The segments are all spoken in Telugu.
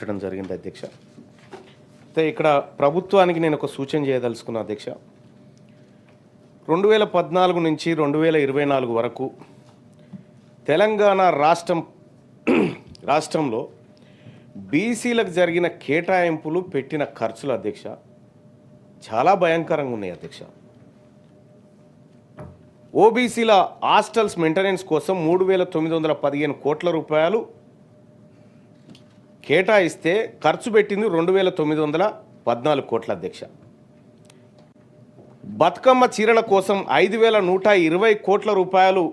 పెట్టడం జరిగింది అధ్యక్ష. అయితే ఇక్కడ ప్రభుత్వానికి నేను ఒక సూచన చేయదలుచుకున్నా అధ్యక్ష. 2014 నుంచి 2024 వరకు తెలంగాణ రాష్ట్రంలో బీసీలకు జరిగిన కేటాయింపులు పెట్టిన ఖర్చులు అధ్యక్ష చాలా భయంకరంగా ఉన్నాయి అధ్యక్ష. ఓబీసీల హాస్టల్స్ మెయింటెనెన్స్ కోసం 3,915 కోట్ల రూపాయలు కేటాయిస్తే ఖర్చు పెట్టింది 2,914 కోట్ల అధ్యక్ష. బతుకమ్మ చీరల కోసం 5,120 కోట్ల రూపాయలు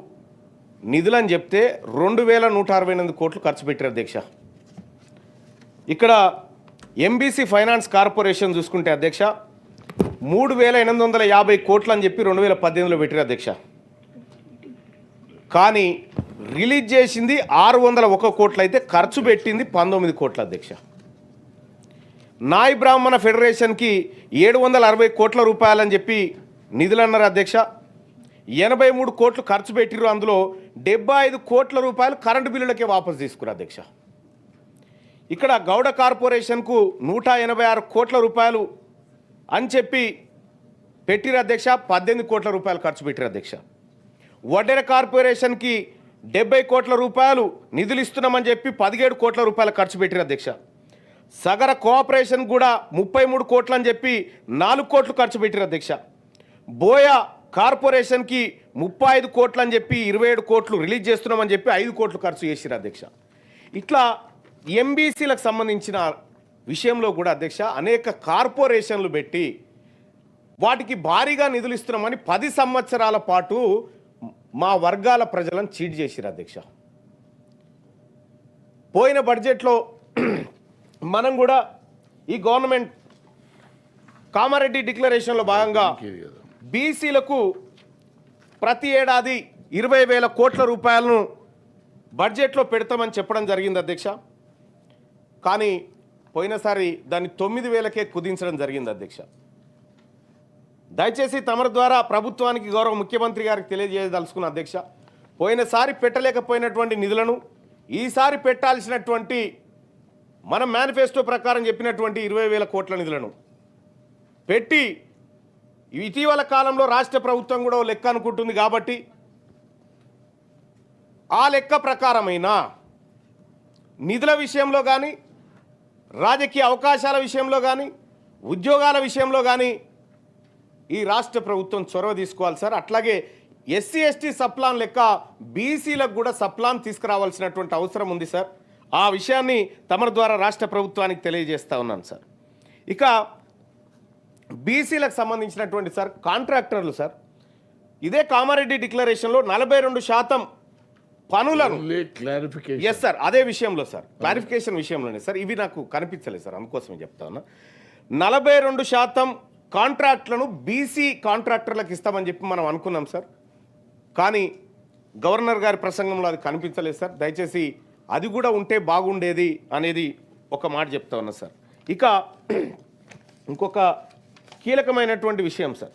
నిధులని చెప్తే 2,168 కోట్లు ఖర్చు పెట్టారు అధ్యక్ష. ఇక్కడ ఎంబీసీ ఫైనాన్స్ కార్పొరేషన్ చూసుకుంటే అధ్యక్ష 3,850 కోట్లు అని చెప్పి 2018లో పెట్టారు అధ్యక్ష. కానీ రిలీజ్ చేసింది 601 కోట్లు అయితే ఖర్చు పెట్టింది 19 కోట్ల అధ్యక్ష. నాయ్ బ్రాహ్మణ ఫెడరేషన్కి 760 కోట్ల రూపాయలని చెప్పి నిధులు అన్నారు అధ్యక్ష. 83 కోట్లు ఖర్చు పెట్టిరు. అందులో 75 కోట్ల రూపాయలు కరెంటు బిల్లులకే వాపసు తీసుకున్నారు అధ్యక్ష. ఇక్కడ గౌడ కార్పొరేషన్కు 186 కోట్ల రూపాయలు అని చెప్పి పెట్టిరు అధ్యక్ష. 18 కోట్ల రూపాయలు ఖర్చు పెట్టిరు అధ్యక్ష. వడ్డెర కార్పొరేషన్కి 70 కోట్ల రూపాయలు నిధులు ఇస్తున్నామని చెప్పి 17 కోట్ల రూపాయలు ఖర్చు పెట్టిరు అధ్యక్ష. సగర కోఆపరేషన్ కూడా 33 కోట్లు అని చెప్పి 4 కోట్లు ఖర్చు పెట్టిరు అధ్యక్ష. బోయా కార్పొరేషన్కి 35 కోట్లు అని చెప్పి 27 కోట్లు రిలీజ్ చేస్తున్నామని చెప్పి 5 కోట్లు ఖర్చు చేసిరు అధ్యక్ష. ఇట్లా ఎంబీసీలకు సంబంధించిన విషయంలో కూడా అధ్యక్ష అనేక కార్పొరేషన్లు పెట్టి వాటికి భారీగా నిధులు ఇస్తున్నామని 10 సంవత్సరాల పాటు మా వర్గాల ప్రజలను చీట్ చేసిరు అధ్యక్ష. పోయిన బడ్జెట్లో మనం కూడా ఈ గవర్నమెంట్ కామారెడ్డి డిక్లరేషన్లో భాగంగా బీసీలకు ప్రతి ఏడాది 20,000 కోట్ల రూపాయలను బడ్జెట్లో పెడతామని చెప్పడం జరిగింది అధ్యక్ష. కానీ పోయినసారి దాన్ని 9,000కే కుదించడం జరిగింది అధ్యక్ష. దయచేసి తమరి ద్వారా ప్రభుత్వానికి గౌరవ ముఖ్యమంత్రి గారికి తెలియజేయదలుచుకున్న అధ్యక్ష, పోయినసారి పెట్టలేకపోయినటువంటి నిధులను ఈసారి పెట్టాల్సినటువంటి మన మేనిఫెస్టో ప్రకారం చెప్పినటువంటి 20,000 కోట్ల నిధులను పెట్టి ఇటీవల కాలంలో రాష్ట్ర ప్రభుత్వం కూడా లెక్క అనుకుంటుంది కాబట్టి ఆ లెక్క ప్రకారమైన నిధుల విషయంలో కానీ రాజకీయ అవకాశాల విషయంలో కానీ ఉద్యోగాల విషయంలో కానీ ఈ రాష్ట్ర ప్రభుత్వం చొరవ తీసుకోవాలి సార్. అట్లాగే ఎస్సీ ఎస్టీ సప్లాన్ లెక్క బీసీలకు కూడా సప్లాన్ తీసుకురావాల్సినటువంటి అవసరం ఉంది సార్. ఆ విషయాన్ని తమరి ద్వారా రాష్ట్ర ప్రభుత్వానికి తెలియజేస్తా ఉన్నాను సార్. ఇక బీసీలకు సంబంధించినటువంటి సార్ కాంట్రాక్టర్లు సార్ ఇదే కామారెడ్డి డిక్లరేషన్లో 42% పనులను ఎస్ సార్ అదే విషయంలో సార్ క్లారిఫికేషన్ విషయంలోనే సార్ ఇవి నాకు కనిపించలేదు సార్, అందుకోసమే చెప్తా ఉన్నా. 42% కాంట్రాక్ట్లను బీసీ కాంట్రాక్టర్లకు ఇస్తామని చెప్పి మనం అనుకున్నాం సార్. కానీ గవర్నర్ గారి ప్రసంగంలో అది కనిపించలేదు సార్. దయచేసి అది కూడా ఉంటే బాగుండేది అనేది ఒక మాట చెప్తా ఉన్నా సార్. ఇక ఇంకొక కీలకమైనటువంటి విషయం సార్,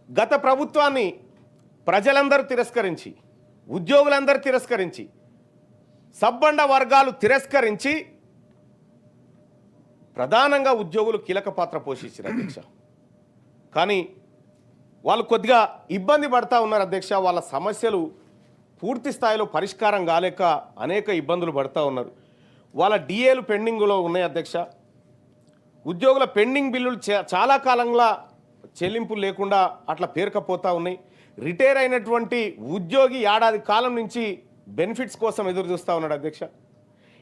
గత ప్రభుత్వాన్ని ప్రజలందరూ తిరస్కరించి ఉద్యోగులందరూ తిరస్కరించి సబ్బండ వర్గాలు తిరస్కరించి ప్రధానంగా ఉద్యోగులు కీలక పాత్ర పోషించారు అధ్యక్ష. కానీ వాళ్ళు కొద్దిగా ఇబ్బంది పడతా ఉన్నారు అధ్యక్ష. వాళ్ళ సమస్యలు పూర్తి స్థాయిలో పరిష్కారం కాలేక అనేక ఇబ్బందులు పడతా ఉన్నారు. వాళ్ళ డిఏలు పెండింగ్లో ఉన్నాయి అధ్యక్ష. ఉద్యోగుల పెండింగ్ బిల్లులు చాలా కాలంగా చెల్లింపులు లేకుండా అట్లా పేరుకపోతూ ఉన్నాయి. రిటైర్ అయినటువంటి ఉద్యోగి ఏడాది కాలం నుంచి బెనిఫిట్స్ కోసం ఎదురు చూస్తూ ఉన్నాడు అధ్యక్ష.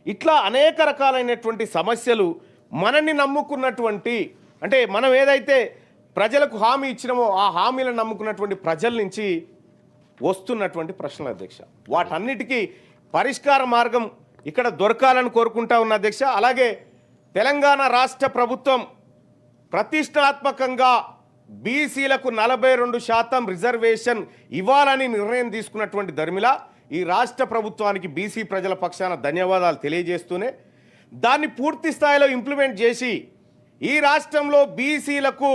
ఇట్లా అనేక రకాలైనటువంటి సమస్యలు మనల్ని నమ్ముకున్నటువంటి అంటే మనం ఏదైతే ప్రజలకు హామీ ఇచ్చినామో ఆ హామీలను నమ్ముకున్నటువంటి ప్రజల నుంచి వస్తున్నటువంటి ప్రశ్నలు అధ్యక్ష. వాటన్నిటికీ పరిష్కార మార్గం ఇక్కడ దొరకాలని కోరుకుంటా ఉన్న అధ్యక్ష. అలాగే తెలంగాణ రాష్ట్ర ప్రభుత్వం ప్రతిష్టాత్మకంగా బీసీలకు 42% రిజర్వేషన్ ఇవ్వాలని నిర్ణయం తీసుకున్నటువంటి ధర్మిలా ఈ రాష్ట్ర ప్రభుత్వానికి బీసీ ప్రజల పక్షాన ధన్యవాదాలు తెలియజేస్తూనే దాన్ని పూర్తి స్థాయిలో ఇంప్లిమెంట్ చేసి ఈ రాష్ట్రంలో బీసీలకు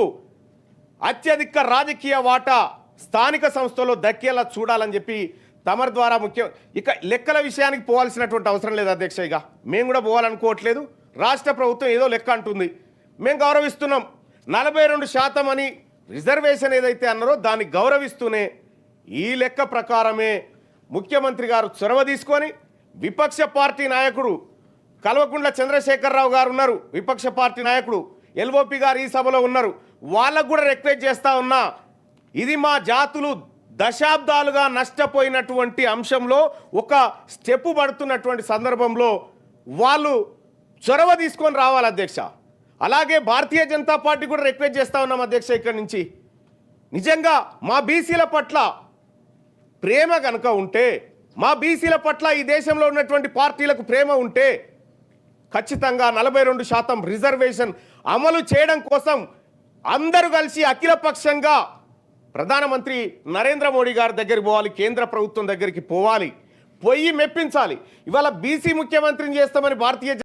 అత్యధిక రాజకీయ వాటా స్థానిక సంస్థలో దక్కేలా చూడాలని చెప్పి తమరి ద్వారా ఇక లెక్కల విషయానికి పోవాల్సినటువంటి అవసరం లేదు అధ్యక్ష. ఇక మేము కూడా పోవాలనుకోవట్లేదు. రాష్ట్ర ప్రభుత్వం ఏదో లెక్క అంటుంది, మేము గౌరవిస్తున్నాం. 42% అని రిజర్వేషన్ ఏదైతే అన్నారో దాన్ని గౌరవిస్తూనే ఈ లెక్క ప్రకారమే ముఖ్యమంత్రి గారు చొరవ తీసుకొని విపక్ష పార్టీ నాయకుడు కల్వకుంట్ల చంద్రశేఖరరావు గారు ఉన్నారు, విపక్ష పార్టీ నాయకుడు ఎల్ఓపి గారు ఈ సభలో ఉన్నారు, వాళ్ళకు కూడా రిక్వెస్ట్ చేస్తా ఉన్నా, ఇది మా జాతులు దశాబ్దాలుగా నష్టపోయినటువంటి అంశంలో ఒక స్టెప్ పడుతున్నటువంటి సందర్భంలో వాళ్ళు చొరవ తీసుకొని రావాలి అధ్యక్ష. అలాగే భారతీయ జనతా పార్టీ కూడా రిక్వెస్ట్ చేస్తా ఉన్నాం అధ్యక్ష. ఇక్కడి నుంచి నిజంగా మా బీసీల పట్ల ప్రేమ కనుక ఉంటే, మా బీసీల పట్ల ఈ దేశంలో ఉన్నటువంటి పార్టీలకు ప్రేమ ఉంటే ఖచ్చితంగా 42% రిజర్వేషన్ అమలు చేయడం కోసం అందరూ కలిసి అఖిలపక్షంగా ప్రధానమంత్రి నరేంద్ర మోడీ గారి దగ్గరికి పోవాలి, కేంద్ర ప్రభుత్వం దగ్గరికి పోవాలి, పోయి మెప్పించాలి. ఇవాళ బీసీ ముఖ్యమంత్రిని చేస్తామని భారతీయ